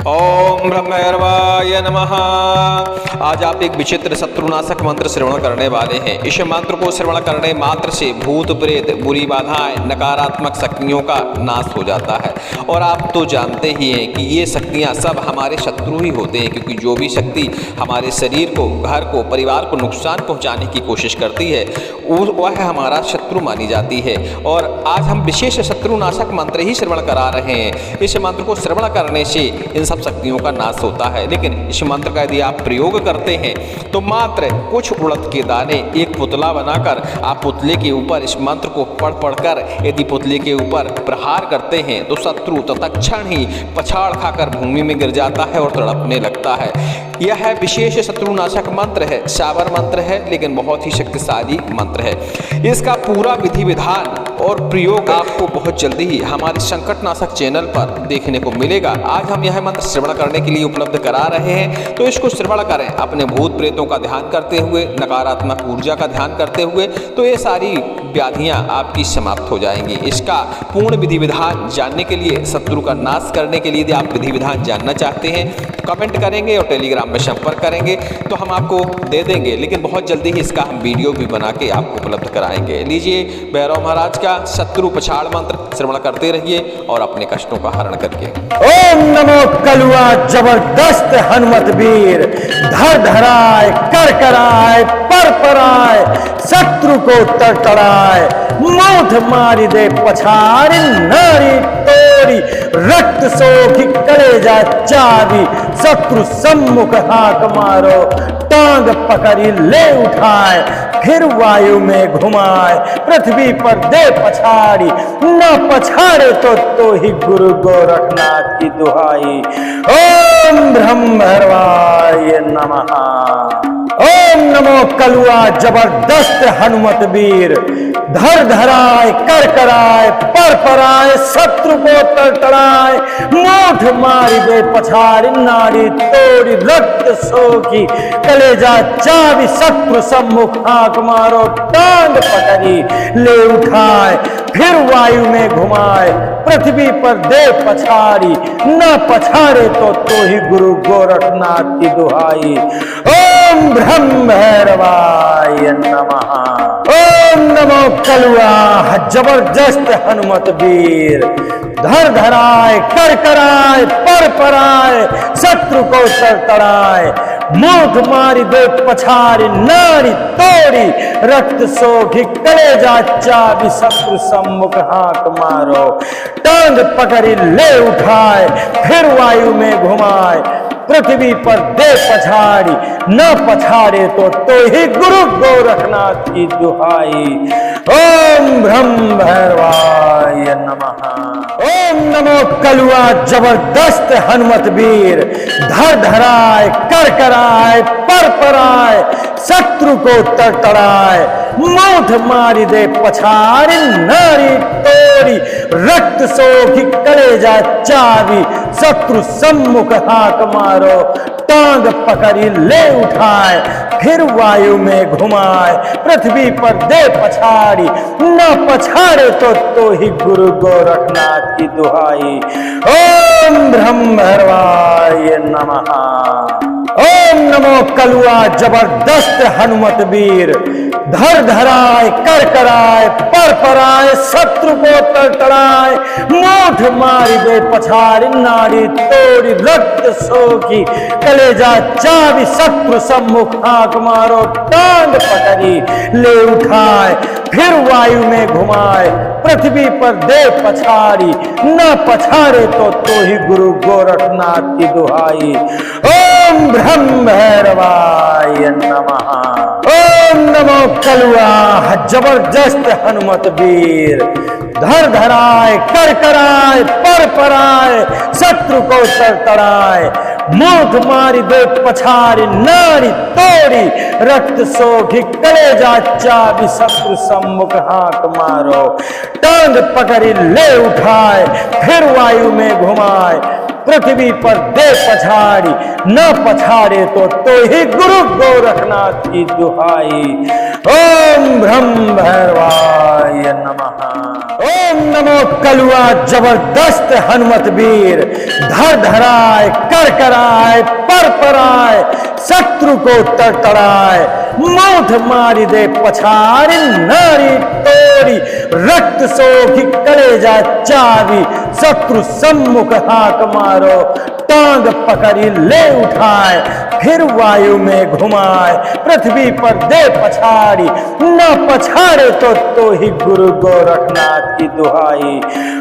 ओम ब्रह्मैर्वाय नमः। आज आप एक विचित्र शत्रुनाशक मंत्र श्रवण करने वाले हैं। इस मंत्र को श्रवण करने मात्र से भूत प्रेत, बुरी बाधाएं, नकारात्मक शक्तियों का नाश हो जाता है। और आप तो जानते ही हैं कि ये शक्तियां सब हमारे शत्रु ही होते हैं, क्योंकि जो भी शक्ति हमारे शरीर को, घर को, परिवार को नुकसान पहुंचाने की कोशिश करती है वह हमारा शत्रु मानी जाती है। और आज हम विशेष शत्रुनाशक मंत्र ही श्रवण करा रहे हैं। इस मंत्र को श्रवण करने से इन सब शक्तियों का नाश होता है। लेकिन इस मंत्र का यदि आप प्रयोग करते हैं तो मात्र कुछ उड़द के दाने एक पुतला बनाकर आप पुतले के ऊपर इस मंत्र को पढ़ कर यदि पुतले के ऊपर प्रहार करते हैं तो शत्रु तत्क्षण ही पछाड़ खाकर भूमि में गिर जाता है और तड़पने लगता है। यह विशेष शत्रुनाशक मंत्र है, सावर मंत्र है, लेकिन बहुत ही शक्तिशाली मंत्र है। इसका पूरा विधि विधान और प्रयोग आपको बहुत जल्दी ही हमारे संकटनाशक चैनल पर देखने को मिलेगा। आज हम यह मंत्र श्रवण करने के लिए उपलब्ध करा रहे हैं, तो इसको श्रवण करें अपने भूत प्रेतों का ध्यान करते हुए, नकारात्मक ऊर्जा का ध्यान करते हुए, तो ये सारी व्याधियां आपकी समाप्त हो जाएंगी। इसका पूर्ण विधि विधान जानने के लिए, शत्रु का नाश करने के लिए यदि आप विधि विधान जानना चाहते हैं कमेंट करेंगे और टेलीग्राम में संपर्क करेंगे तो हम आपको दे देंगे। लेकिन बहुत जल्दी ही इसका हम वीडियो भी बना के आपको उपलब्ध कराएंगे। लीजिए भैरव महाराज का शत्रु पछाड़ मंत्र श्रवण करते रहिए और अपने कष्टों का हरण करके। ओम नमो कलुआ जबरदस्त हनुमत वीर, धर धराय, कर कराय, पर पराय, शत्रु को तड़तड़ाय, मौत मारी दे पछाड़, नारी तोड़ी रक्त सोखी कलेजा चाबी, शत्रु सम्मुख हाक मारो, टांग पकड़ी ले उठाए, फिर वायु में घुमाए, पृथ्वी पर दे पछाड़ी, न पछाड़े तो ही गुरु गोरखनाथ की दुहाई। ओम ब्रह्मर्वाय नमः। ओम नमो कलुआ जबरदस्त हनुमत वीर, धर धराय, कर कराय, पर पराय, शत्रु को तड़तड़ाए, मोठ मारी दे पछाड़ी, नाड़ी तोड़ी रक्त सोखी कलेजा चाबी, शत्रु सम्मुख हाक मारो, टांग पकड़ी ले उठाए, फिर वायु में घुमाए, पृथ्वी पर दे पछाड़ी, न पछाड़े तो ही गुरु गोरखनाथ की दुहाई। ओम ब्रह्म भैरवाय नमः। ओम नमो कलुआ जबरदस्त हनुमत वीर, धर धराय, कर कराय, पर पराय, शत्रु को तड़तड़ाए, मोठ मारी दे पछाड़ी, नारी तोड़ी रक्त सोखी कलेजा चाबी, शत्रु सम्मुख हाक मारो, टांग पकड़ी ले उठाए, फिर वायु में घुमाए, पृथ्वी पर दे पछाड़ी, न पछाड़े तो ही गुरु गोरखनाथ की दुहाई। ओम ब्रह्म भैरवाय नमः। ओम नमो कलुआ जबरदस्त हनुमत वीर, धर धराय, कर कराय, पर पराय, शत्रु को तड़तड़ाए, मौत मारी दे पछाड़ी, नारी तोड़ी रक्त सोखी कलेजा चाबी, शत्रु सम्मुख हाक मारो, टांग पकड़ी ले उठाए, फिर वायु में घुमाए, पृथ्वी पर दे पछाड़ी, न पछाड़े तो ही गुरु गोरखनाथ की दुहाई। ओम ब्रह्म भैरवाय नमः। ओम नमो कलुआ जबरदस्त हनुमत वीर, धर धराय, कर कराय, पर पराय, शत्रु को तड़तड़ाए, मोठ मारी दे पछाड़ी, नाड़ी तोड़ी रक्त सोखी कलेजा चाबी, शत्रु सम्मुख हाक मारो, टांग पकड़ी ले उठाए, फिर वायु में घुमाए, पृथ्वी पर दे पछाड़ी, न पछाड़े तो ही गुरु गोरखनाथ की दुहाई। ओम ब्रह्म भैरवाय नमः। ओम नमो कलुआ जबरदस्त हनुमत वीर, धर धराय, कर कराय, पर पराय, शत्रु को तड़तड़ाए, मोठ मारी दे पछाड़ी, नारी तोड़ी रक्त सोखी कलेजा चाबी, शत्रु सम्मुख हाक मारो, टांग पकड़ी ले उठाए, फिर वायु में घुमाए, पृथ्वी पर दे पछाड़ी, न पछाड़े तो ही गुरु गोरखनाथ की दुहाई। ओम ब्रह्म भैरवाय नमः। ओम ओम नमो कलुआ जबरदस्त हनुमत वीर, धर धराए कर कराए पर पराए, शत्रु को तड़तड़ाए, मौत मारी दे पछाड़ी, नारी तोड़ी रक्त सोखी कलेजा चावी, शत्रु सम्मुख हाक मारो, टांग पकड़ी ले उठाए, फिर वायु में घुमाए, पृथ्वी पर दे पछाड़ी, न पछाड़े तो ही गुरु गोरखनाथ की दुहाई।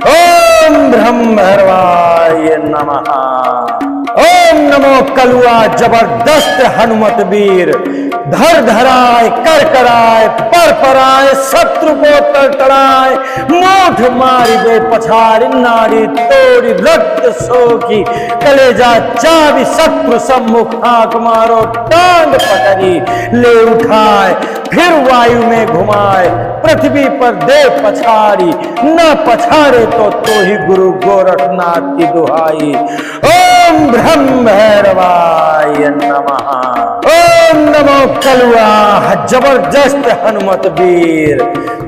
ओम ब्रह्मर्वाय नमः। ओम नमो कलुआ जबरदस्त हनुमत वीर, धर धराए कर कराए पर पराए, शत्रु को तड़तड़ाए, मोठ मारी दे पछाड़ी, नाड़ी तोड़ी रक्त सोखी कलेजा चाबी, शत्रु सम्मुख आंख मारो, टांग पकड़ी ले उठाए, फिर वायु में घुमाए, पृथ्वी पर दे पछाड़ी, न पछाड़े तो ही गुरु गोरखनाथ की दुहाई। ओम ब्रह्म भैरवाय नमः। ओम नमो कलुआ जबरदस्त हनुमत वीर,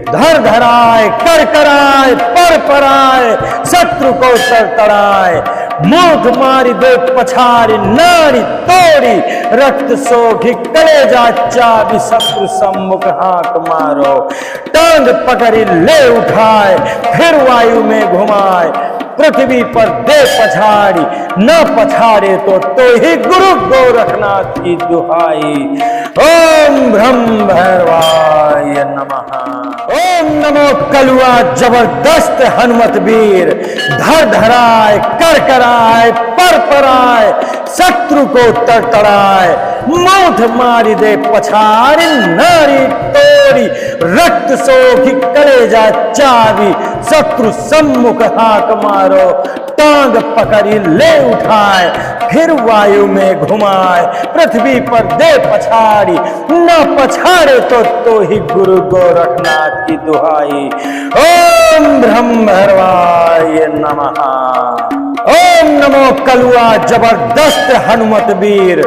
धर धराए कर कराए पर पराए, शत्रु को तड़तड़ाए, मूठ मारी दे पछाड़ी, नाड़ी तोड़ी रक्त सोखी कलेजा चाबी, शत्रु सम्मुख हाक मारो, टांग पकड़ी ले उठाए, फिर वायु में घुमाए, पृथ्वी पर दे पछाड़ी, न पछाड़े तो ही गुरु गोरखनाथ की दुहाई। ओम ब्रह्म भैरवाय नमः। ओम नमो कलुआ जबरदस्त हनुमत वीर, धर धराए कर कराए पर पराए, शत्रु को तड़तड़ाए, मौत मारी दे पछाड़ी, नारी तोड़ी रक्त सोखी कलेजा चावी, शत्रु सम्मुख हाक मारो, टांग पकड़ी ले उठाए, फिर वायु में घुमाए, पृथ्वी पर दे पछाड़ी, न पछाड़े तो ही गुरु गोरखनाथ की दुहाई। ओम ब्रह्म भैरवाय नमः। ओम नमो कलुआ जबरदस्त हनुमत वीर,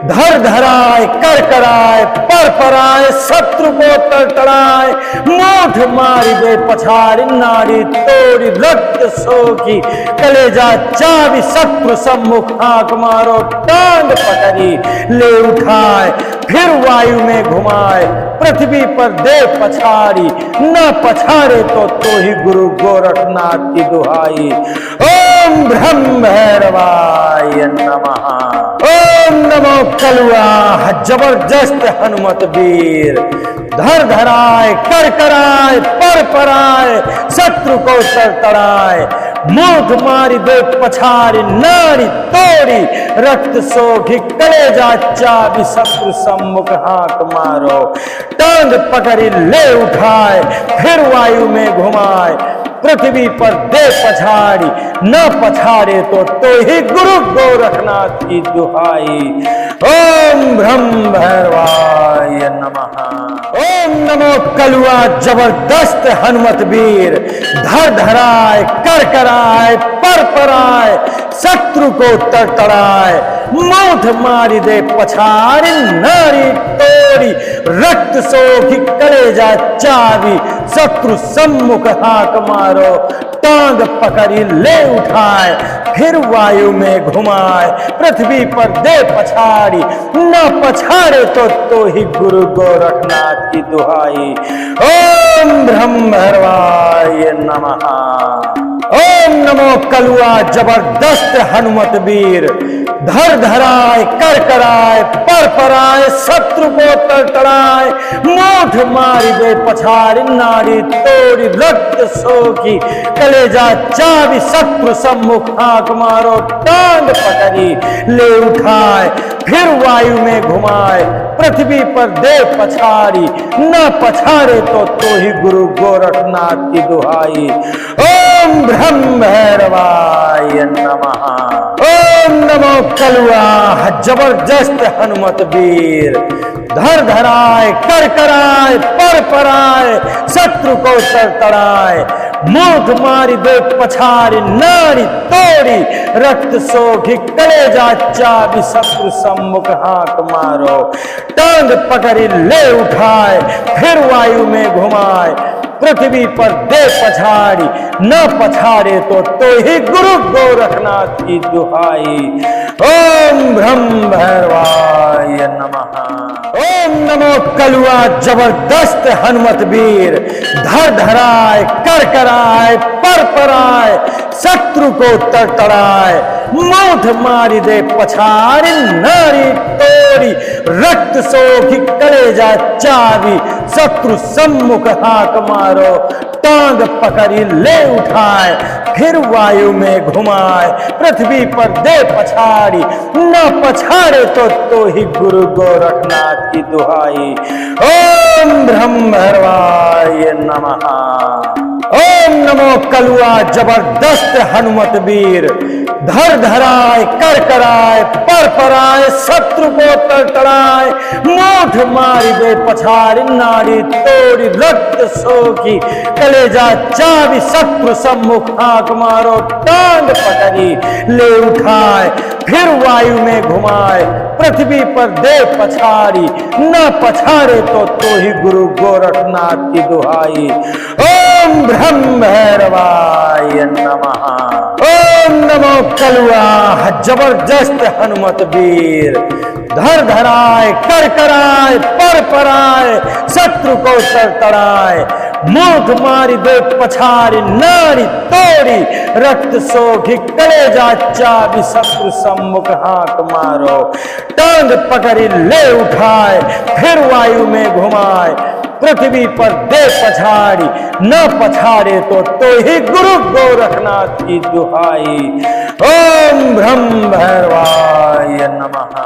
धर धराए कर कराए पर पराए, शत्रु को तड़तड़ाए, मोठ मारी दे पछाड़ी, नाड़ी तोड़ी रक्त सोखी कलेजा चाबी, शत्रु सम्मुख आंख मारो, टांग पकड़ी ले उठाए, फिर वायु में घुमाए, पृथ्वी पर दे पछाड़ी, न पछाड़े तो ही गुरु गोरखनाथ की दुहाई। ओम ब्रह्म भैरवाय नमः। ओम नमो कलुआ जबरदस्त हनुमत वीर, धर धराए कर कराए पर पराए, शत्रु को तड़तड़ाए, मूठ मारी दे पछाड़ी, नाड़ी तोड़ी रक्त सोखी कलेजा चाबी, शत्रु सम्मुख हाक मारो, टांग पकड़ी ले उठाए, फिर वायु में घुमाए, पृथ्वी पर दे पछाड़ी, न पछाड़े तो ही गुरु गोरखनाथ की दुहाई। ओम ब्रह्म भैरवाय नमः। ओम नमो कलुआ जबरदस्त हनुमत वीर, धर धराए कर कराए पर पराए, शत्रु को तड़तड़ाए, मौत मारी दे पछाड़ी, नारी तोड़ी रक्त सोखी कलेजा चाबी, शत्रु सम्मुख हाक मारो, टांग पकड़ी ले उठाए, फिर वायु में घुमाए, पृथ्वी पर दे पछाड़ी, न पछाड़े तो ही गुरु गोरखनाथ की दुहाई। ओम ब्रह्म भैरवाय नमः। ओम नमो कलुआ जबरदस्त हनुमत वीर, धर धराए कर कराए पर पराए, शत्रु को तड़तड़ाए, मूठ मारी दे पछाड़ी, नाड़ी तोड़ी रक्त सोखी कलेजा चाबी, शत्रु सम्मुख आंख मारो, टांग पकड़ी ले उठाए, फिर वायु में घुमाए, पृथ्वी पर दे पछाड़ी, न पछाड़े तो ही गुरु गोरखनाथ की दुहाई। ओम ब्रह्म भैरवाय नमः। ओम नमो कलुआ जबरदस्त हनुमत वीर, धर धराए कर कराए पर पराए, शत्रु को तड़तड़ाए, मूठ मारी दे पछाड़ी, नाड़ी तोड़ी रक्त सोखी कलेजा चाबी, शत्रु सम्मुख हाक मारो, टांग पकड़ी ले उठाए, फिर वायु में घुमाए, पृथ्वी पर दे पछाड़ी, न पछाड़े तो ही गुरु गोरखनाथ की दुहाई। ओम ब्रह्म भैरवाय नमः। ओम नमो कलुआ जबरदस्त हनुमत वीर, धर धराए कर कराए पर पराए, शत्रु को तड़तड़ाए, मूठ मारी दे पछाड़ी, नारी तोड़ी रक्त सोखी कलेजा चावी, शत्रु सम्मुख हाक मारो, टांग पकड़ी ले उठाए, फिर वायु में घुमाए, पृथ्वी पर दे पछाड़ी, न पछाड़े तो ही गुरु गोरखनाथ की दुहाई। ओम ब्रह्म भैरवाय नमः। ओम नमो कलुआ जबरदस्त हनुमत वीर, धर धराए कर कराए पर पराए, शत्रु को तड़तड़ाए, मूठ मारी दे पछाड़ी, नारी तोड़ी रक्त सोखी कलेजा चावी, शत्रु सम्मुख हाक मारो, टांग पकड़ी ले उठाए, फिर वायु में घुमाए, पृथ्वी पर दे पछाड़ी, न पछाड़े तो ही गुरु गोरखनाथ की दुहाई। ओम ब्रह्म भैरवाय नमः। ओम नमो कलुआ जबरदस्त हनुमत वीर, धर धराए कर कराए पर पराए, शत्रु को तड़तड़ाए, मूठ मारी दे पछाड़ी, नारी तोड़ी रक्त सोखी कलेजा चावी, शत्रु सम्मुख हाक मारो, टांग पकड़ी ले उठाए, फिर वायु में घुमाए, पृथ्वी पर दे पछाड़ी, न पछाड़े तो ही गुरु गोरखनाथ की दुहाई। ओम ब्रह्म भैरवाय नमः।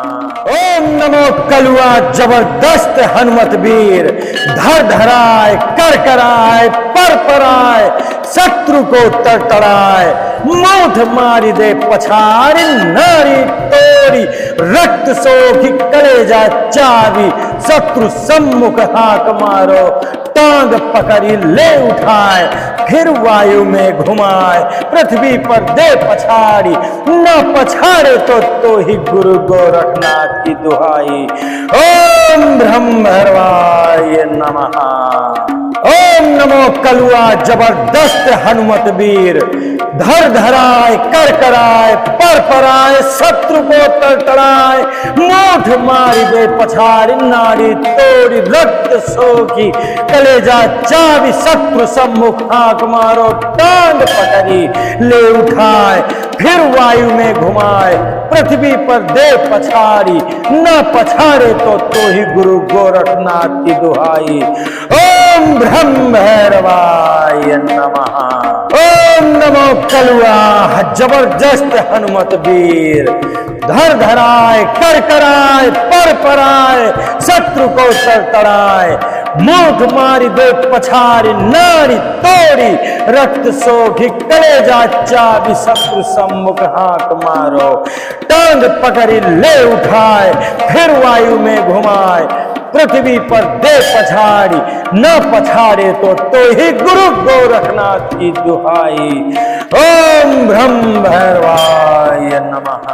ओम नमो कलुआ जबरदस्त हनुमत वीर, धर धराए कर कराए पर पराए, शत्रु को तड़तड़ाए, मूठ मारी दे पछाड़ी, नारी तोड़ी रक्त सोखी कलेजा चावी, शत्रु सम्मुख हाक मारो, टांग पकड़ी ले उठाए, फिर वायु में घुमाए, पृथ्वी पर दे पछाड़ी, न पछाड़े तो ही गुरु गोरखनाथ की दुहाई। ओम ब्रह्म भैरवाय नमः। ओम नमो कलुआ जबरदस्त हनुमत वीर, धर धराए कर कराए पर पराए, शत्रु को तड़तड़ाए, मूठ मारी दे पछाड़ी, नारी तोड़ी रक्त सोखी कलेजा चावी, शत्रु सम्मुख हाक मारो, टांग पकड़ी ले उठाए, फिर वायु में घुमाए, पृथ्वी पर दे पछाड़ी, न पछाड़े तो ही गुरु गोरखनाथ की दुहाई। ओम ब्रह्म भैरवाय नमः। ओम नमो कलुआ जबरदस्त हनुमत वीर, धर धराए कर कराए पर पराए, शत्रु को तड़तड़ाए, मूठ मारी दे पछाड़ी, नारी तोड़ी रक्त सोखी कलेजा चावी, शत्रु सम्मुख हाक मारो, टांग पकड़ी ले उठाए, फिर वायु में घुमाए, पृथ्वी पर दे पछाड़ी, न पछाड़े तो ही गुरु गोरखनाथ की दुहाई। ओम ब्रह्म भैरवाय नमः।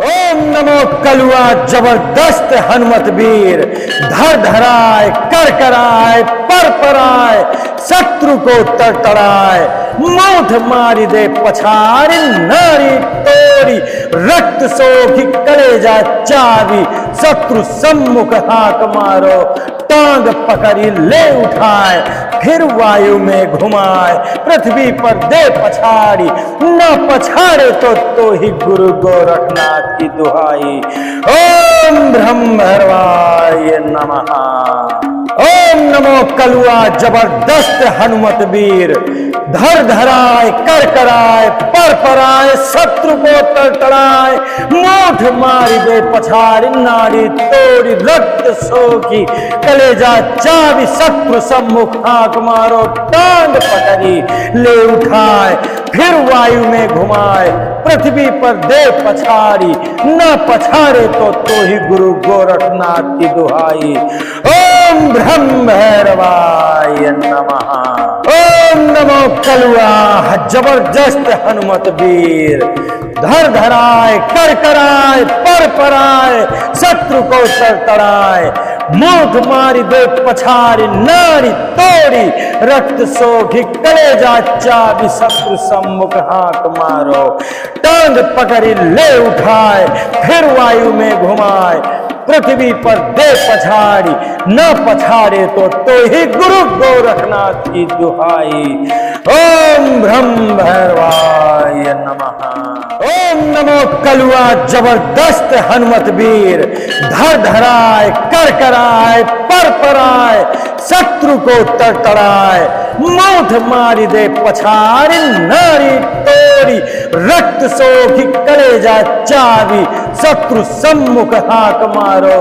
ओम नमो कलुआ जबरदस्त हनुमत वीर, धर धराए कर कराए पर पराए, शत्रु को तड़तड़ाए, मूठ मारी दे पछाड़ी, नारी तोड़ी रक्त सोखी कलेजा चावी, शत्रु सम्मुख हाक मारो, टांग पकड़ी ले उठाए, फिर वायु में घुमाए, पृथ्वी पर दे पछाड़ी, न पछाड़े तो ही गुरु गोरखनाथ की दुहाई। ओम ब्रह्म भैरवाय नमः। ओम नमो कलुआ जबरदस्त हनुमत वीर, धर धराए कर कराए पर पराए, शत्रु को तड़तड़ाए, मूठ मारी दे पछाड़ी, नारी तोड़ी रक्त सोखी कलेजा चावी, शत्रु सम्मुख हाक मारो, टांग पकड़ी ले उठाए, फिर वायु में घुमाए, पृथ्वी पर दे पछाड़ी, न पछाड़े तो ही गुरु गोरखनाथ की दुहाई। ओम ब्रह्म भैरवाय नमः। ओम नमो कलुआ जबरदस्त हनुमत वीर, धर धराए कर कराए पर पराए, शत्रु को तड़तड़ाए, मूठ मारी दे पछाड़ी नारी तोड़ी रक्त सोखी कलेजा चाबी शत्रु सम्मुख हाथ मारो टांग पकड़ी ले उठाए फिर वायु में घुमाए पृथ्वी पर दे पछाड़ी न पछाड़े तो ही गुरु गोरखनाथ की दुहाई। ओम ब्रह्म भैरवाय नमः। ओम नमो कलुआ जबरदस्त हनुमत वीर धर धराए कर कराए पर पराए शत्रु को तड़तड़ाए मूठ मारी दे पछाड़ी नारी तोड़ी रक्त सोखी कलेजा चाबी शत्रु सम्मुख हाथ मारो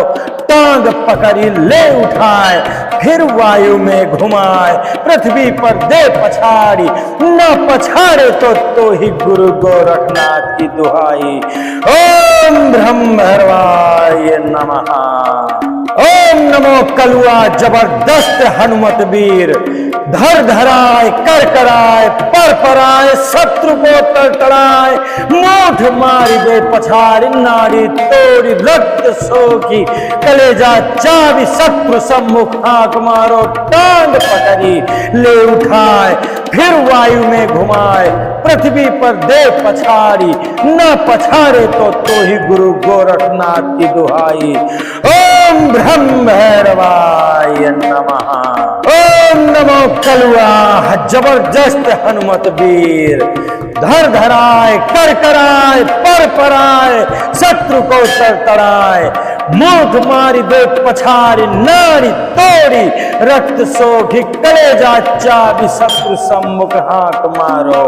टांग पकड़ी ले उठाए फिर वायु में घुमाए पृथ्वी पर दे पछाड़ी न पछाड़े तो ही गुरु गोरखनाथ की दुहाई। ओम ब्रह्म भैरवाय नमः। ओम नमो कलुआ जबरदस्त हनुमत वीर धर धराए कर कराए पर पराए शत्रु को तड़तड़ाए मूठ मारी दे पछाड़ी नारी तोड़ी रक्त सोखी कलेजा चाबी शत्रु सम्मुख हाथ मारो टांग पकड़ी ले उठाए फिर वायु में घुमाए पृथ्वी पर दे पछाड़ी न पछाड़े तो ही गुरु गोरखनाथ की दुहाई। ओम ब्रह्म भैरवाय नमः। ओम नमो कलुआ जबरदस्त हनुमत वीर धर धराए कर कराए पर पराए शत्रु को तड़तड़ाए मूठ मारी दे पछाड़ी नारी तोड़ी रक्त सोखी कलेजा चाबी शत्रु सम्मुख हाथ मारो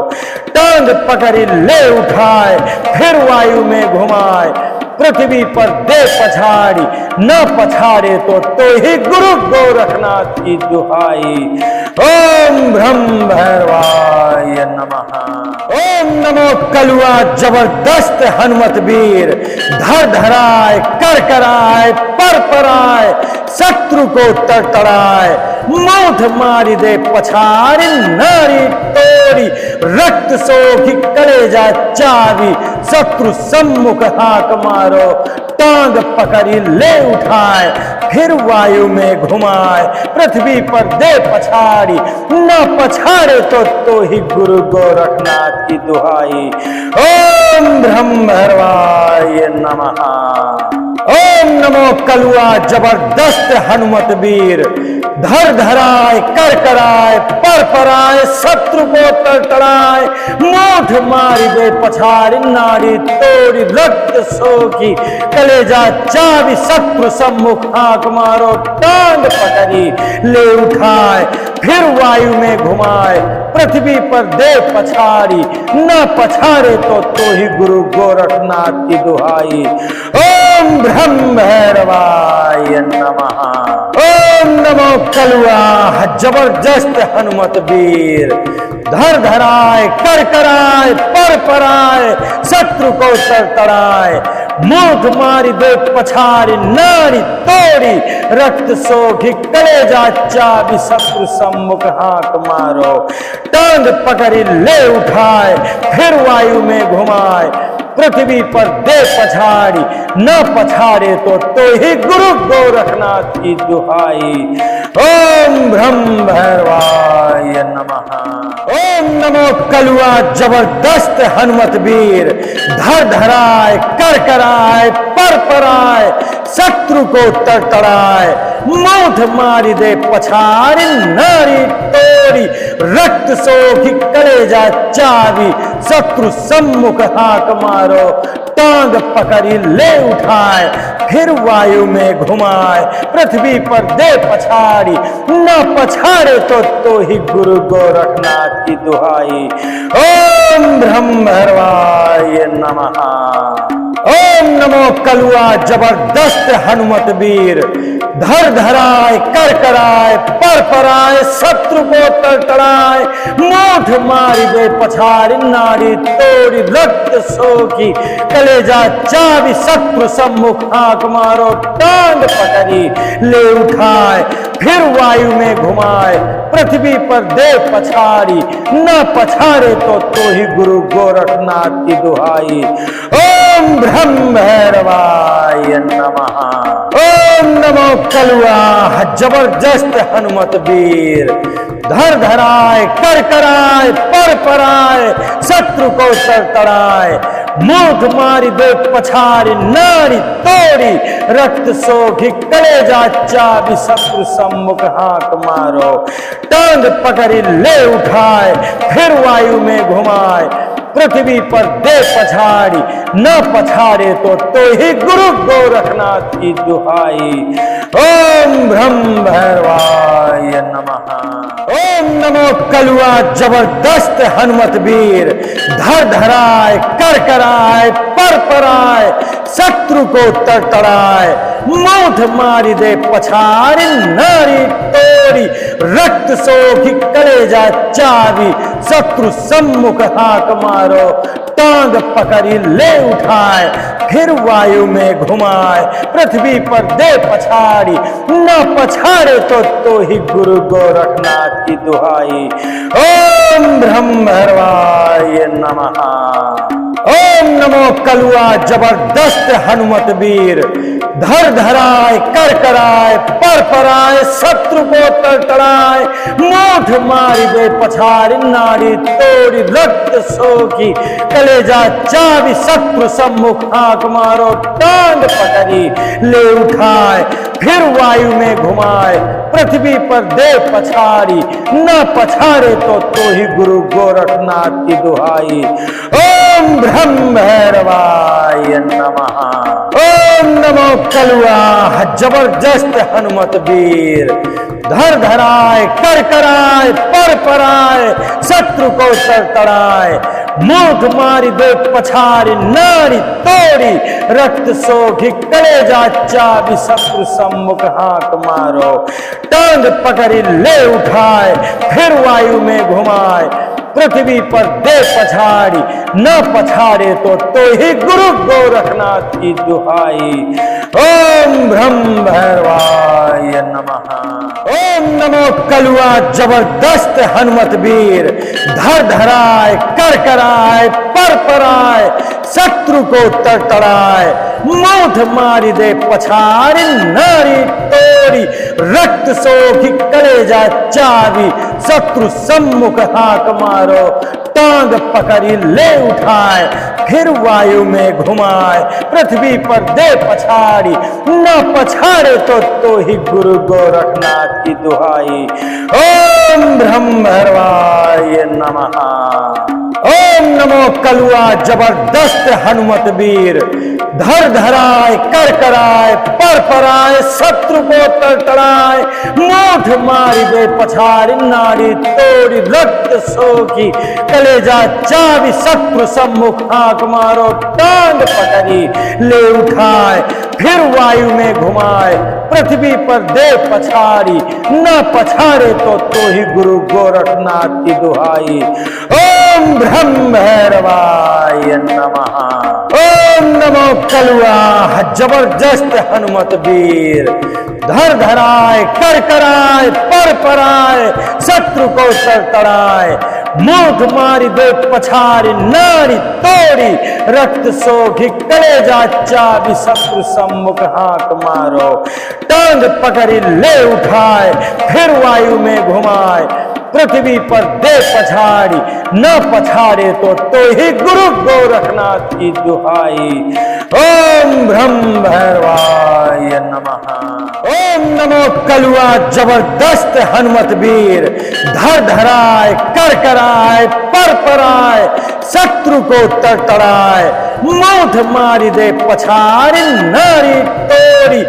टांग पकड़ी ले उठाए फिर वायु में घुमाए पृथ्वी पर दे पछाड़ी न पछाड़े तो ही गुरु गोरखनाथ की दुहाई। ओम ब्रह्म भैरवाय नमः। ओम नमो कलुआ जबरदस्त हनुमत वीर धर धराए कर कराए पर पराए शत्रु को तड़तड़ाए मूठ मारी दे पछाड़ी नारी तोड़ी रक्त सोखी कलेजा चाबी शत्रु सम्मुख हाथ मारो टांग पकड़ी ले उठाए फिर वायु में घुमाए पृथ्वी पर दे पछाड़ी न पछाड़े तो ही गुरु गोरखनाथ की दुहाई। ओम ब्रह्म भैरवाय नमः। ओम नमो कलुआ जबरदस्त हनुमत वीर धर धराए कर कराए पर पराए शत्रु को तड़तड़ाए मूठ मारी दे पछाड़ी नारी तोड़ी रक्त सोखी कलेजा चाबी शत्रु सम्मुख हाथ मारो टांग पकड़ी ले उठाए फिर वायु में घुमाए पृथ्वी पर दे पछाड़ी न पछाड़े तो ही गुरु गोरखनाथ की दुहाई। ओम ब्रह्म भैरवाय नमः। ओम नमो कलुआ जबरदस्त हनुमत वीर धर धराए कर कराए पर पराए शत्रु को तड़तड़ाए मूठ मारी दे पछाड़ी नारी तोड़ी रक्त सोखी कलेजा चाबी शत्रु सम्मुख हाथ मारो टांग पकड़ी ले उठाए फिर वायु में घुमाए पृथ्वी पर दे पछाड़ी न पछाड़े तो ही गुरु गोरखनाथ की दुहाई। ओम ब्रह्म भैरवाय नमः। ओम नमो कलुआ जबरदस्त हनुमत वीर धर धराए कर कराए पर पराए शत्रु को तड़तड़ाए मूठ मारी दे पछाड़ी नारी तोड़ी रक्त सोखी कलेजा चाबी शत्रु सम्मुख हाथ मारो टांग पकड़ी ले उठाए फिर वायु में घुमाए पृथ्वी पर दे पछाड़ी न पछाड़े तो ही गुरु गोरखनाथ की दुहाई। ओम ब्रह्म भैरवाय नमः। ओम नमो कलुआ जबरदस्त हनुमत वीर धर धराए कर कराए पर पराए शत्रु को तड़तड़ाए मूठ मारी दे पछाड़ी नारी तोड़ी रक्त सोखी कलेजा चाबी शत्रु सम्मुख हाथ मारो टांग पकड़ी ले उठाए फिर वायु में घुमाए पृथ्वी पर दे पछाड़ी न पछाड़े तो ही गुरु गोरखनाथ की दुहाई। ओम ब्रह्म भैरवाय नमः। ओम नमो कलुआ जबरदस्त हनुमत वीर, धर धराए कर कराए पर पराए, शत्रु को तड़तड़ाए, मूठ मारी दे पछारी, नारी तोड़ी रक्त सोखी, कलेजा चाबी, शत्रु सम्मुख हाक मारो, टांग पकड़ी ले उठाए, फिर वायु में घुमाए, पृथ्वी पर दे पछाड़ी, न पछाड़े तो ही गुरु गोरखनाथ की दुहाई। ओम ब्रह्म भैरवाय नमः। ओम नमो कलुआ जबरदस्त हनुमत वीर, धर धराए कर कराए पर पराए, शत्रु को तड़तड़ाए, मूठ मारी दे पछाड़ी, नारी तोड़ी रक्त सोखी, कलेजा चाबी, शत्रु सम्मुख हाक मारो, टांग पकड़ी ले उठाए, फिर वायु में घुमाए, पृथ्वी पर दे पछाड़ी, न पछाड़े तो ही गुरु गोरखनाथ की दुहाई। ओम ब्रह्म भैरवाय नमः। ओम नमो कलुआ जबरदस्त हनुमत वीर, धर धराए कर कराए पर पराए, शत्रु को तड़तड़ाए, मूठ मारी दे पछाड़ी, नारी तोड़ी रक्त सोखी, कलेजा चाबी, शत्रु सम्मुख हाक मारो, टांग पकड़ी ले उठाए, फिर वायु में घुमाए, पृथ्वी पर दे पछाड़ी, न पछाड़े तो ही गुरु गोरखनाथ की दुहाई। ओम ब्रह्म भैरवाय नमः। ओम नमो कलुआ जबरदस्त हनुमत वीर, धर धराए कर कराए पर पराए, शत्रु को तड़तड़ाए, मूठ मारी दे पछाड़ी, नारी तोड़ी रक्त सोखी, कलेजा चाबी, शत्रु सम्मुख हाक मारो, टांग पकड़ी ले उठाए, फिर वायु में घुमाए, पृथ्वी पर दे पछाड़ी, न पछाड़े तो ही गुरु गोरखनाथ की दुहाई। ओम ब्रह्म भैरवाय नमः। ओम नमो कलुआ जबरदस्त हनुमत वीर, धर धराए कर कराए पर पराए, शत्रु को तड़तड़ाए, मूठ मारी दे पछाड़ी, नारी तोड़ी रक्त सोखी, कलेजा चाबी, शत्रु सम्मुख हाक मारो, टांग पकड़ी ले उठाए, फिर वायु में घुमाए, पृथ्वी पर दे पछाड़ी, न पछाड़े तो ही गुरु गोरखनाथ की दुहाई। ओम ब्रह्म भैरवाय नमः। ओम नमो कलुआ जबरदस्त हनुमत वीर, धर धराए कर कराए पर पराए, शत्रु को तड़तड़ाए, मूठ मारी दे पछाड़ी, नारी तोड़ी रक्त सोखी, कलेजा चाबी, शत्रु सम्मुख हाक मारो, टांग पकड़ी ले उठाए, फिर वायु में घुमाए, पृथ्वी पर दे पछाड़ी, न पछाड़े तो ही गुरु गोरखनाथ की दुहाई। ओम ब्रह्म भैरवाय नमः। ओम नमो कलुआ जबरदस्त हनुमत वीर, धर धराए कर कराए पर पराए, शत्रु को तड़तड़ाए, मूठ मारी दे पछाड़ी, नारी तोड़ी रक्त सोखी, कलेजा चाबी, शत्रु सम्मुख हाक मारो, टांग पकड़ी ले उठाए, फिर वायु में घुमाए, पृथ्वी पर दे पछाड़ी, न पछाड़े तो ही गुरु गोरखनाथ की दुहाई। ओम ब्रह्म भैरवाय नमः। ओम नमो कलुआ जबरदस्त हनुमत वीर, धर धराए कर कराए पर पराए, शत्रु को तड़तड़ाए, मूठ मारी दे पछाड़ी, नारी तोड़ी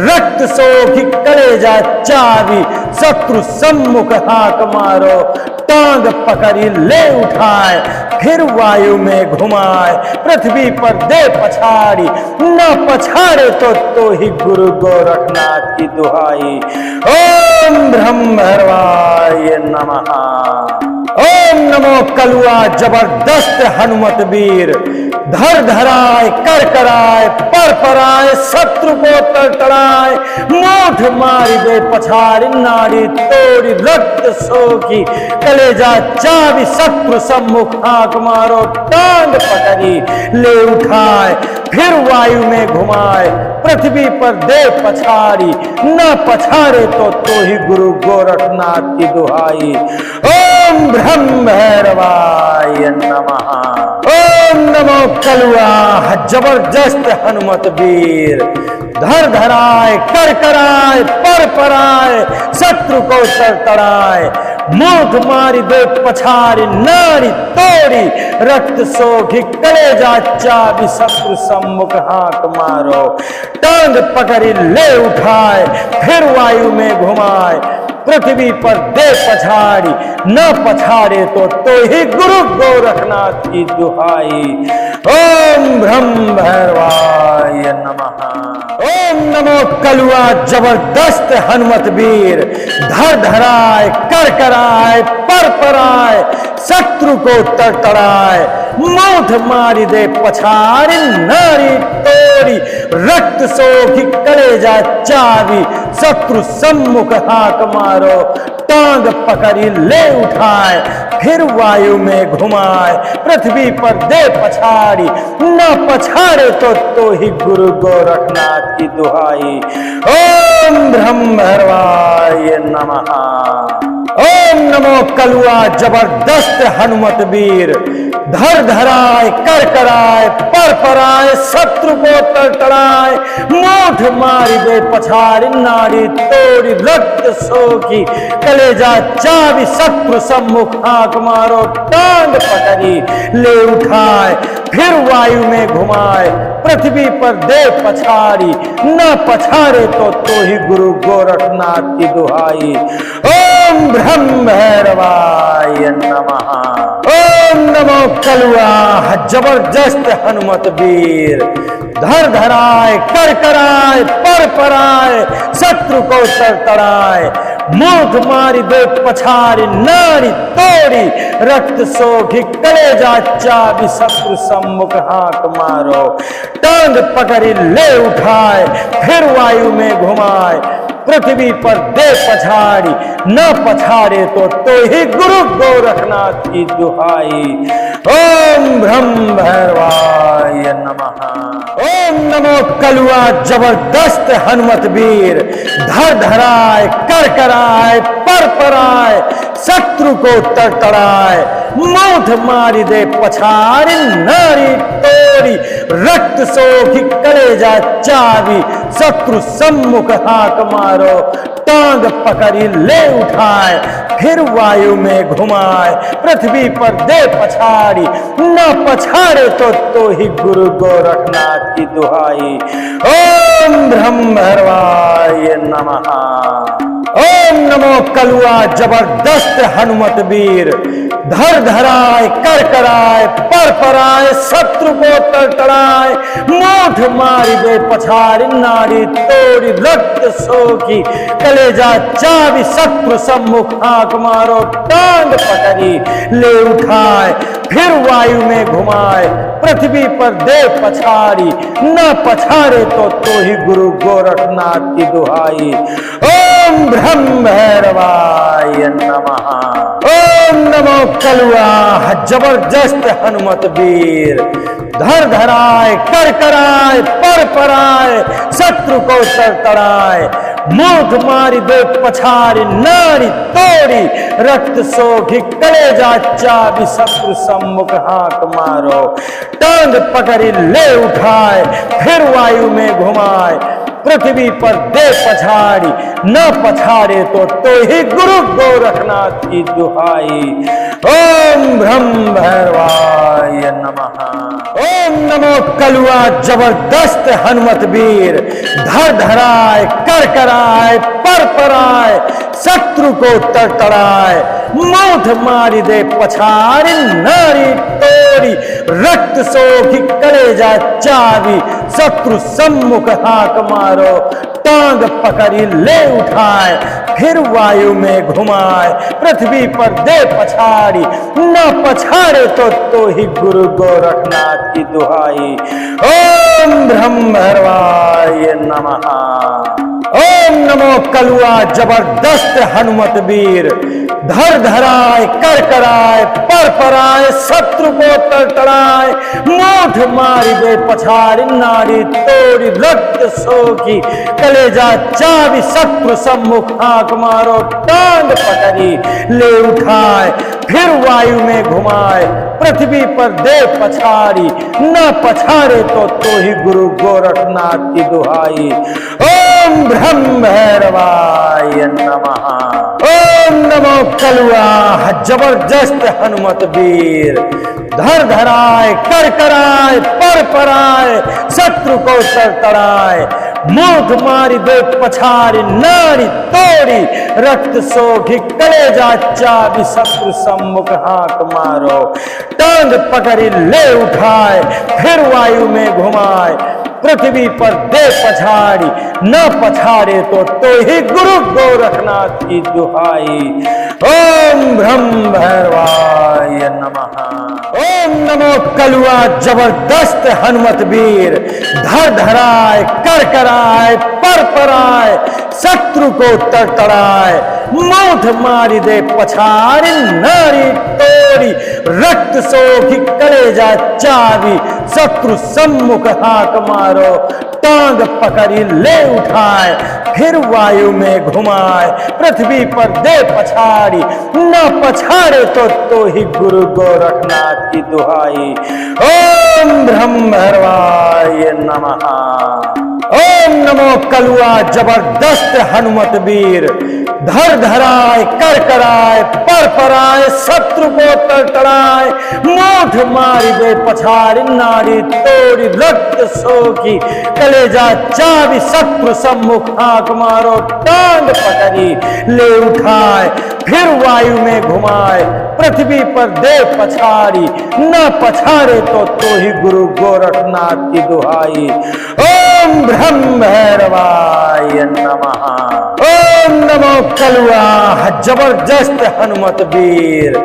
रक्त सोखी, कलेजा चाबी, शत्रु सम्मुख हाक मारो, टांग पकड़ी ले उठाए, फिर वायु में घुमाए, पृथ्वी पर दे पछाड़ी, न पछाड़े तो ही गुरु गोरखनाथ की दुहाई। ओम ब्रह्म भैरवाय नमः। ओम नमो कलुआ जबरदस्त हनुमत वीर, धर धराए कर कराए पर पराए, शत्रु को तड़तड़ाए, मूठ मारी दे पछाड़ी, नारी तोड़ी रक्त सोखी, कलेजा चाबी, शत्रु सम्मुख हाक मारो, टांग पकड़ी ले उठाए, फिर वायु में घुमाए, पृथ्वी पर दे पछाड़ी, न पछाड़े तो ही गुरु गोरखनाथ की दुहाई। ओम ब्रह्म भैरवाय नमः। ओम नमो कलुआ जबरदस्त हनुमत वीर, धर धराए कर कराए पर पराए, शत्रु को तड़तड़ाए, मूठ मारी दे पछाड़ी, नारी तोड़ी रक्त सोखी, कलेजा चाबी, शत्रु सम्मुख हाथ मारो, टांग पकड़ी ले उठाए, फिर वायु में घुमाए, पृथ्वी पर दे पछाड़ी, न पछाड़े तो ही गुरु गोरखनाथ की दुहाई। ओम ब्रह्म भैरवाय नमः। ओम नमो कलुआ जबरदस्त हनुमत वीर, धर धराए कर कराए पर पराए, शत्रु को तड़तड़ाए, मूठ मारी दे पछाड़ी, नारी तोड़ी रक्त सोखी, कलेजा चाबी, शत्रु सम्मुख हाथ मारो, टांग पकड़ी ले उठाए, फिर वायु में घुमाए, पृथ्वी पर दे पछाड़ी, न पछाड़े तो ही गुरु गोरखनाथ की दुहाई। ओम ब्रह्म भैरवाय नमः। ओम नमो कलुआ जबरदस्त हनुमत वीर, धर धराए कर कराए पर पराए, शत्रु को तड़तड़ाए, मूठ मारी दे पछाड़ी, नारी तोड़ी रक्त सोखी, कलेजा चाबी, शत्रु सम्मुख हाथ मारो, टांग पकड़ी ले उठाए, फिर वायु में घुमाए, पृथ्वी पर दे पछाड़ी, न पछाड़े तो ही गुरु गोरखनाथ की दुहाई। ओम ब्रह्म भैरवाय नमः। ओम नमो कलुआ जबरदस्त हनुमत वीर, धर धराए कर कराए पर पराए, शत्रु को तड़तड़ाए, मूठ मारी दे पछाड़ी, नारी तोड़ी रक्त सोखी, कलेजा चाबी, शत्रु सम्मुख हाथ मारो, टांग पकड़ी ले उठाए, फिर वायु में घुमाए, पृथ्वी पर दे पछाड़ी, न पछाड़े तो ही गुरु गोरखनाथ की दुहाई। ओम ब्रह्म भैरवाय नमः। ओम नमो कलुआ जबरदस्त हनुमत वीर, धर धराए कर कराए पर पराए, शत्रु को तड़तड़ाए, मूठ मारी दे पछाड़ी, नारी तोड़ी रक्त सोखी, कलेजा चाबी, शत्रु सम्मुख हाथ मारो, टांग पकड़ी ले उठाए, फिर वायु में घुमाए, पृथ्वी पर दे पछाड़ी, न पछाड़े तो ही गुरु गोरखनाथ की दुहाई। ओम ब्रह्म भैरवाय नमः। ओम नमो कलुआ जबरदस्त हनुमत वीर, धर धराए कर कराए पर पराए, शत्रु को तड़तड़ाए, मूठ मारी दे पछाड़ी, नारी तोड़ी रक्त सोखी, कलेजा चाबी, शत्रु सम्मुख हाथ मारो, टांग पकड़ी ले उठाए, फिर वायु में घुमाए, पृथ्वी पर दे पछाड़ी, न पछाड़े तो ही गुरु गोरखनाथ की दुहाई। ओम ब्रह्म भैरवाय नमः। ओम नमो कलुआ जबरदस्त हनुमत वीर, धर धराए कर कराए पर पराए, शत्रु को तड़तड़ाए, मूठ मारी दे पछाड़ी, नारी तोड़ी रक्त सोखी, कलेजा चाबी, शत्रु सम्मुख हाथ मारो, टांग पकड़ी ले उठाए, फिर वायु में घुमाए, पृथ्वी पर दे पछाड़ी, न पछाड़े तो ही गुरु गोरखनाथ की दुहाई। ओम ब्रह्म भैरवाय नमः। ओम नमो कलुआ जबरदस्त हनुमत वीर, धर धराए कर कराए पर पराए, शत्रु को तड़तड़ाए, मूठ मारी दे पछाड़ी, नारी तोड़ी रक्त सोखी, कलेजा चाबी, शत्रु सम्मुख हाथ मारो, टांग पकड़ी ले उठाए, फिर वायु में घुमाए, पृथ्वी पर दे पछाड़ी, न पछाड़े तो ही गुरु गोरखनाथ की दुहाई। ओम ब्रह्म भैरवाय नमः। ओम नमो कलुआ जबरदस्त हनुमत वीर, धर धराए कर कराए पर पराए शत्रु को तड़तड़ाए, मूठ मारी दे पछाड़ी नारी तोड़ी रक्त सोखी, कलेजा चाबी शत्रु सम्मुख आंख मारो टांग पकड़ी ले उठाए, फिर वायु में घुमाए पृथ्वी पर दे पछाड़ी, न पछाड़े तो ही गुरु गोरखनाथ की दुहाई। ओम ब्रह्म भैरवाय नमः। ओम नमो कलुआ जबरदस्त हनुमत वीर, धर धराए कर कराए पर पराए शत्रु को तड़तड़ाए, मूठ मारी दे पछाड़ी नारी तोड़ी रक्त सोखी, कलेजा चाबी शत्रु सम्मुख हाथ मारो, टांग पकड़ी ले उठाए फिर वायु में घुमाए, पृथ्वी पर दे पछाड़ी न पछाड़े तो ही गुरु गोरखनाथ की दुहाई। ओम ब्रह्म भैरवाय नमः। ओम नमो कलुआ जबरदस्त हनुमत वीर, धर धराए कर कराए पर पराए शत्रु को तड़तड़ाए, मूठ मारी दे पछाड़ी नारी तोड़ी रक्त सोखी, कलेजा चाबी शत्रु सम्मुख हाथ मारो, टांग पकड़ी ले उठाए फिर वायु में घुमाए, पृथ्वी पर दे पछाड़ी न पछाड़े तो ही गुरु गोरखनाथ की दुहाई। ओम ब्रह्म भैरवाय नमः। ओम नमो कलुआ जबरदस्त हनुमत वीर, धर धराए कर कराए पर पराए शत्रु को तड़तड़ाए, मूठ मारी दे पछाड़ी नारी तोड़ी रक्त सोखी, कलेजा चाबी शत्रु सम्मुख आंख मारो, टांग पकड़ी ले उठाए फिर वायु में घुमाए, पृथ्वी पर दे पछाड़ी न पछाड़े तो ही गुरु गोरखनाथ की दुहाई। ओम ब्रह्म भैरवाय नमः। ओम नमो कलुआ जबरदस्त हनुमत वीर,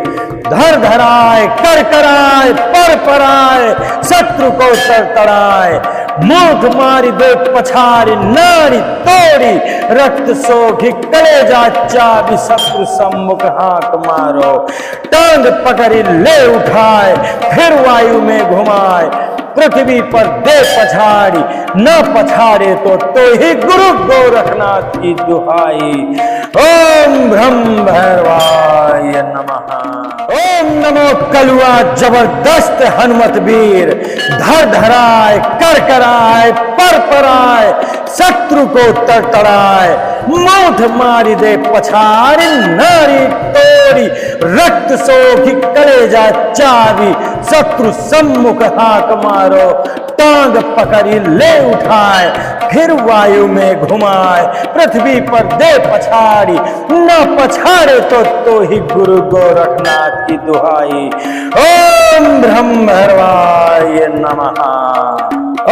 धर धराए कर कराए पर पराए शत्रु को तड़तड़ाए, मूठ मारी दे पछाड़ी नारी तोड़ी रक्त सोखी, कलेजा चाबी शत्रु सम्मुख हाथ मारो, टांग पकड़ी ले उठाए फिर वायु में घुमाए, पृथ्वी पर दे पछाड़ी न पछाड़े तो ही गुरु गोरखनाथ की दुहाई। ओम ब्रह्म भैरवाय नमः। ओम नमो कलुआ जबरदस्त हनुमत वीर, धर धराए कर कराए पर पराए शत्रु को तड़तड़ाए, मूठ मारी दे पछाड़ी नारी तोड़ी रक्त सोखी, कलेजा चाबी शत्रु सम्मुख हाथ मारो, टांग पकड़ी ले उठाए फिर वायु में घुमाए, पृथ्वी पर दे पछाड़ी न पछाड़े तो ही गुरु गोरखनाथ की दुहाई। ओम ब्रह्म भैरवाय नमः।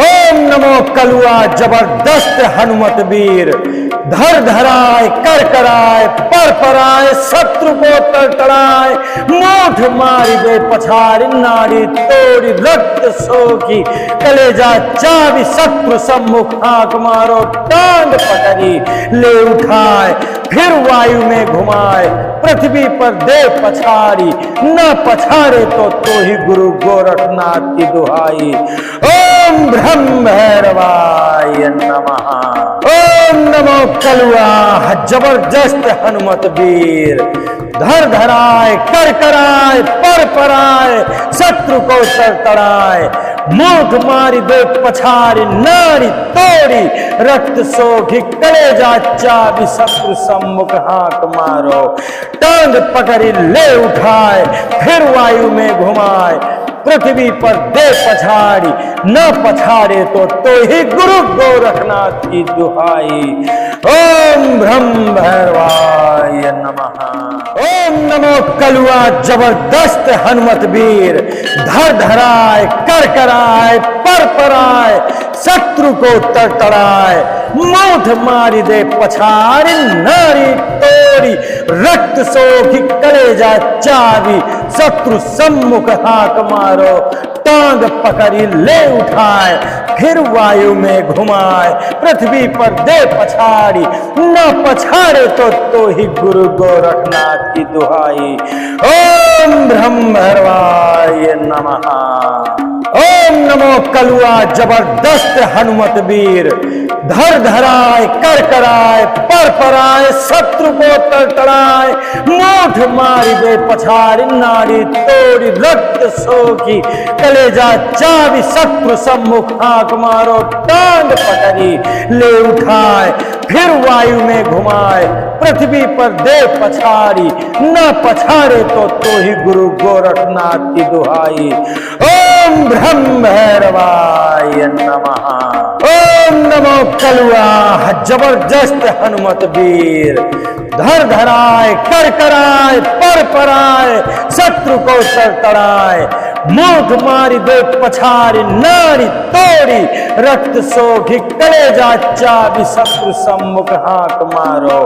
ओम नमो कलुआ जबरदस्त हनुमत वीर, धर धराए कर कराए पर पराए शत्रु को तड़तड़ाए, मूठ मारी दे पछाड़ी नारी तोड़ी रक्त सोखी, कलेजा चाबी शत्रु सम्मुख आंख मारो, टांग पकड़ी ले उठाए फिर वायु में घुमाए, पृथ्वी पर दे पछाड़ी न पछाड़े तो ही गुरु गोरखनाथ की दुहाई। ओम ब्रह्म भैरवाय नमः। ओम नमो कलुआ जबरदस्त हनुमत वीर, धर धराए कर कराए पर पराए शत्रु को तड़तड़ाए, मूठ मारी दे पछाड़ी नारी तोड़ी रक्त सोखी, कलेजा चाबी शत्रु सम्मुख हाथ मारो, टांग पकड़ी ले उठाए फिर वायु में घुमाए, पृथ्वी पर दे पछाड़ी न पछाड़े तो ही गुरु गोरखनाथ की दुहाई। ओम ब्रह्म भैरवाय नमः। ओम नमो कलुआ जबरदस्त हनुमत वीर, धर धराए कर कराए पर पराए शत्रु को तड़तड़ाए, मूठ मारी दे पछाड़ी नारी तोड़ी रक्त सोखी, कलेजा चाबी शत्रु सम्मुख हाथ मारो, टांग पकड़ी ले उठाए, फिर वायु में घुमाए, पृथ्वी पर दे पछाड़ी, न पछाड़े तो ही गुरु गोरखनाथ की दुहाई। ओम ब्रह्मर्वाय नमः। ओम नमो कलुआ जबरदस्त हनुमत वीर, धर धराए कर कराए पर पराए, शत्रु को तड़तड़ाए, मोठ मारी दे पछाड़ी, नाड़ी तोड़ी रक्त सोखी, कलेजा चाबी, शत्रु सम्मुख आंख मारो, टांग पकड़ी ले उठाए, फिर वायु में घुमाए, पृथ्वी पर दे पछाड़ी, न पछाड़े तो ही गुरु गोरखनाथ की दुहाई। ओम ब्रह्मभैरवाय नमः। ओम नमो कलुआ जबरदस्त हनुमत वीर, धर धराए कर कराए पर पराए, शत्रु को तड़तड़ाए, मोठ मारी दे पछाड़ी, नाड़ी तोड़ी रक्त सोखी, कलेजा चाबी, शत्रु सम्मुख हाथ मारो,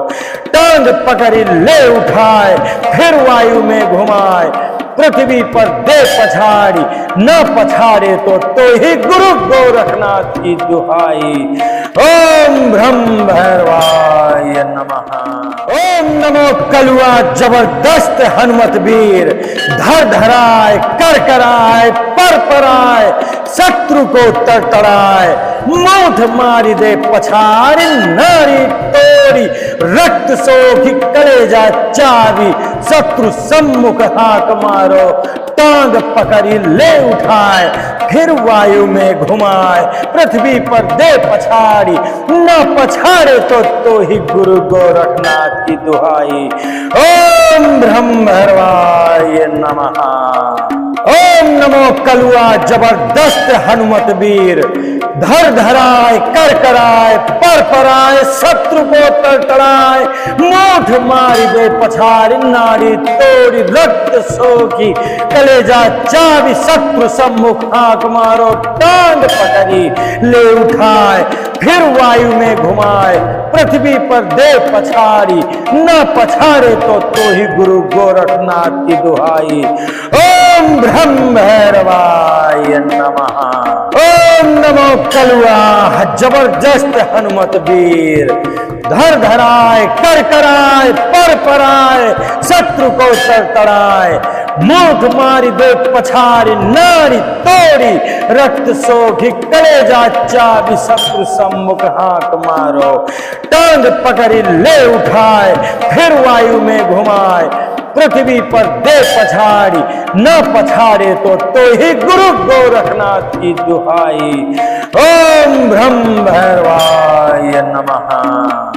टांग पकड़ी ले उठाए, फिर वायु में घुमाए, पृथ्वी पर दे पछाड़ी, न पछाड़े तो ही गुरु गोरखनाथ की दुहाई। ओम ब्रह्मभैरवाय नमः। ओम नमो कलुआ जबरदस्त हनुमत वीर, धर धराए कर कराए पर पराए, शत्रु को तड़तड़ाए, मोठ मारी दे पछाड़ी, नारी तोड़ी रक्त सोखी, कलेजा चाबी, शत्रु सम्मुख हाथ मारो, टांग पकड़ी ले उठाए, फिर वायु में घुमाए, पृथ्वी पर दे पछाड़ी, न पछाड़े तो ही गुरु गोरखनाथ की दुहाई। ओम ब्रह्मर्वाय नमः। ओम नमो कलुआ जबरदस्त हनुमत वीर, धर धराए कर कराए पर पराए, शत्रु को तड़तड़ाए, मोठ मारी दे पछाड़ी, नाड़ी तोड़ी रक्त सोखी, कलेजा चाबी, शत्रु सम्मुख आंख मारो, टांग पकड़ी ले उठाए, फिर वायु में घुमाए, पृथ्वी पर दे पछाड़ी, न पछाड़े तो ही गुरु गोरखनाथ की दुहाई। ओम ब्रह्मभैरवाय नमः। ओम नमो कलुआ जबरदस्त हनुमत वीर, धर धराए कर कराए पर पराए, शत्रु को तड़तड़ाए, मोठ मारी दे पछाड़ी, नाड़ी तोड़ी रक्त सोखी, कलेजा चाबी, शत्रु सम्मुख हाथ मारो, टांग पकड़ी ले उठाए, फिर वायु में घुमाए, पृथ्वी पर दे पछाड़ी, न पछाड़े तो ही गुरु गोरखनाथ की दुहाई। ओम ब्रह्मभैरवाय नमः।